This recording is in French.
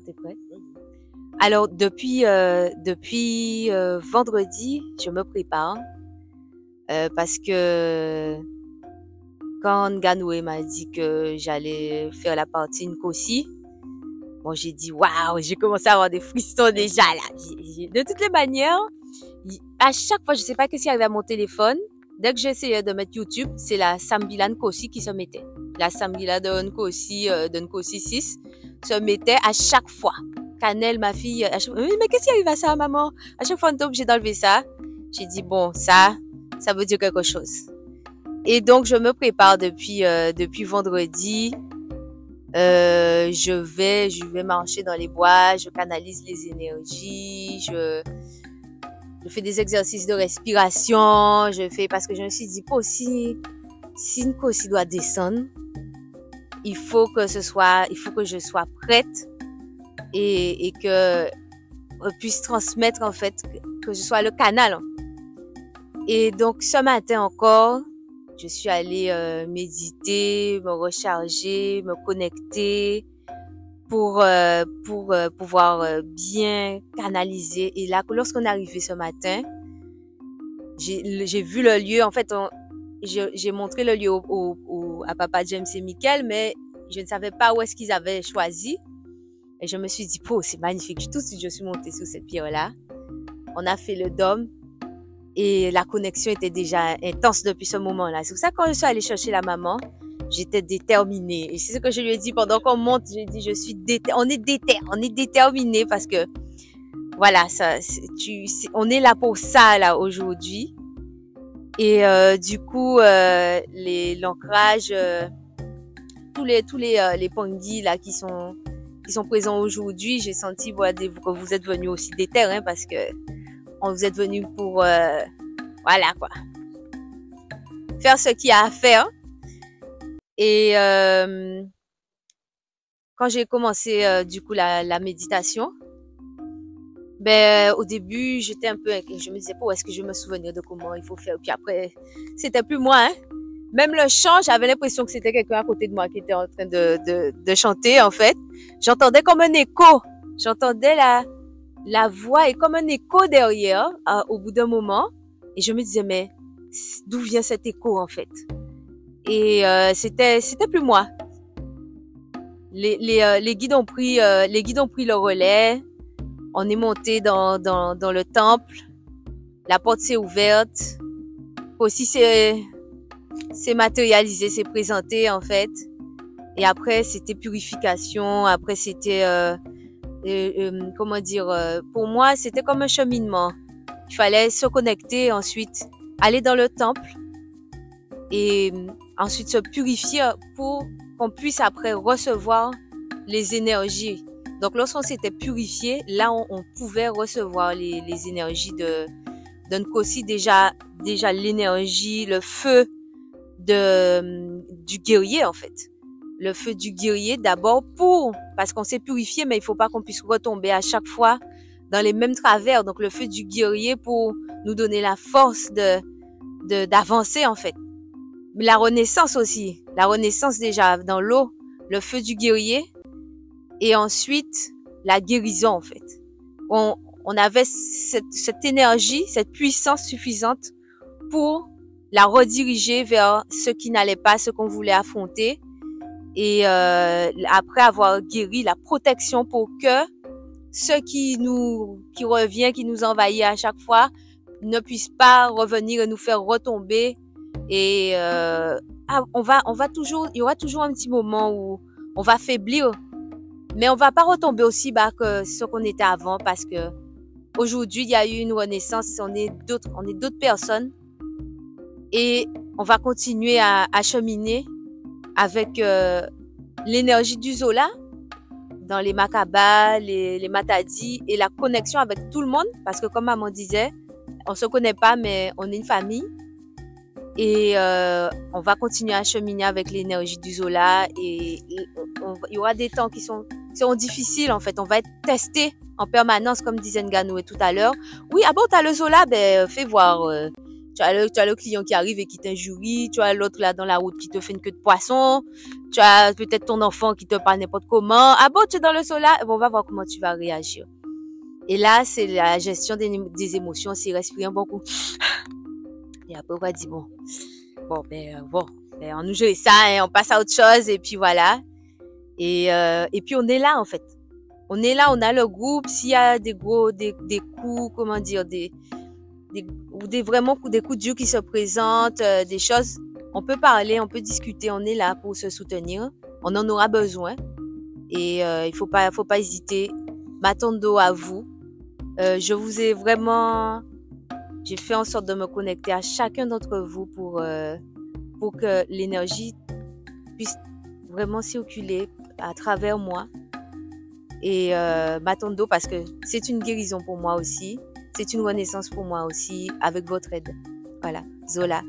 t'es prêt? Alors, depuis vendredi, je me prépare parce que quand Nganoé m'a dit que j'allais faire la partie Nkosi, bon, j'ai dit waouh, j'ai commencé à avoir des frissons déjà là. De toutes les manières, à chaque fois, je sais pas qu'est-ce qui arrive à mon téléphone. Dès que j'essayais de mettre YouTube, c'est la Sambila Nkosi qui se mettait. La Sambila de Nkosi 6 se mettait à chaque fois. Canel, ma fille, à chaque fois, mais qu'est-ce qui arrive à ça, maman? À chaque fois, on est obligé d'enlever ça. J'ai dit, bon, ça veut dire quelque chose. Et donc, je me prépare depuis vendredi. Je vais marcher dans les bois, je canalise les énergies, je fais des exercices de respiration, parce que je me suis dit, si Nkosi doit descendre, il faut que je sois prête et que on puisse transmettre, en fait, que je sois le canal. Et donc, ce matin encore, je suis allée méditer, me recharger, me connecter pour pouvoir bien canaliser. Et là, lorsqu'on est arrivé ce matin, j'ai vu le lieu. En fait, j'ai montré le lieu à Papa James et Michael, mais je ne savais pas où est-ce qu'ils avaient choisi. Et je me suis dit, c'est magnifique. Tout de suite, je suis montée sur cette pierre-là. On a fait le dôme. Et la connexion était déjà intense depuis ce moment-là. C'est pour ça que quand je suis allée chercher la maman, j'étais déterminée. Et c'est ce que je lui ai dit pendant qu'on monte. J'ai dit, on est déterminés parce que, voilà, on est là pour ça, là, aujourd'hui. Et du coup, l'ancrage, tous les pongis, là, qui sont présents aujourd'hui, j'ai senti que vous êtes venus aussi déter, hein, parce que vous êtes venus pour, voilà, quoi, faire ce qu'il y a à faire. Et quand j'ai commencé, du coup, la méditation, au début, j'étais un peu inquiète. Je me disais, est-ce que je me souvenir de comment il faut faire? Puis après, c'était plus moi, hein. Même le chant, j'avais l'impression que c'était quelqu'un à côté de moi qui était en train de chanter, en fait. J'entendais comme un écho. J'entendais la voix est comme un écho derrière, au bout d'un moment. Et je me disais, mais d'où vient cet écho, en fait? Et c'était plus moi. Les guides ont pris le relais. On est monté dans le temple. La porte s'est ouverte. Aussi, c'est matérialisé, c'est présenté, en fait. Et après, c'était purification. Après, c'était comment dire, pour moi, c'était comme un cheminement. Il fallait se connecter, ensuite aller dans le temple et ensuite se purifier pour qu'on puisse après recevoir les énergies. Donc, lorsqu'on s'était purifié, là, on pouvait recevoir les énergies de Nkosi, déjà l'énergie, le feu du guerrier, en fait. Le feu du guerrier d'abord parce qu'on s'est purifié, mais il faut pas qu'on puisse retomber à chaque fois dans les mêmes travers. Donc, le feu du guerrier pour nous donner la force d'avancer, en fait. La renaissance aussi. La renaissance déjà dans l'eau, le feu du guerrier. Et ensuite, la guérison, en fait. On avait cette énergie, cette puissance suffisante pour la rediriger vers ce qui n'allait pas, ce qu'on voulait affronter. Et après avoir guéri, la protection pour que ce qui revient, qui nous envahit à chaque fois, ne puisse pas revenir et nous faire retomber. Et il y aura toujours un petit moment où on va faiblir, mais on va pas retomber aussi bas que ce qu'on était avant, parce que aujourd'hui il y a eu une renaissance. On est d'autres personnes et on va continuer à cheminer avec l'énergie du Zola dans les Makaba, les Matadi, et la connexion avec tout le monde, parce que comme maman disait, on se connaît pas, mais on est une famille. Et on va continuer à cheminer avec l'énergie du Zola, et il y aura des temps qui seront difficiles, en fait. On va être testé en permanence, comme disait Nganoé tout à l'heure. Oui, t'as le Zola, fais voir tu as le client qui arrive et qui t'injurie, tu as l'autre là dans la route qui te fait une queue de poisson, tu as peut-être ton enfant qui te parle n'importe comment. Ah bon, tu es dans le sol là? Bon, on va voir comment tu vas réagir. Et là, c'est la gestion des émotions, c'est respirer un bon coup. Et après, on va dire, bon, on nous joue ça, hein, on passe à autre chose, et puis voilà. Et puis, on est là, en fait. On est là, on a le groupe. S'il y a des coups, comment dire, vraiment des coups durs qui se présentent, des choses, on peut parler, on peut discuter, on est là pour se soutenir. On en aura besoin. Et il faut pas hésiter. Matondo à vous. Je vous ai vraiment, j'ai fait en sorte de me connecter à chacun d'entre vous pour que l'énergie puisse vraiment circuler à travers moi. Et Matondo, parce que c'est une guérison pour moi aussi, c'est une renaissance pour moi aussi, avec votre aide. Voilà, Zola.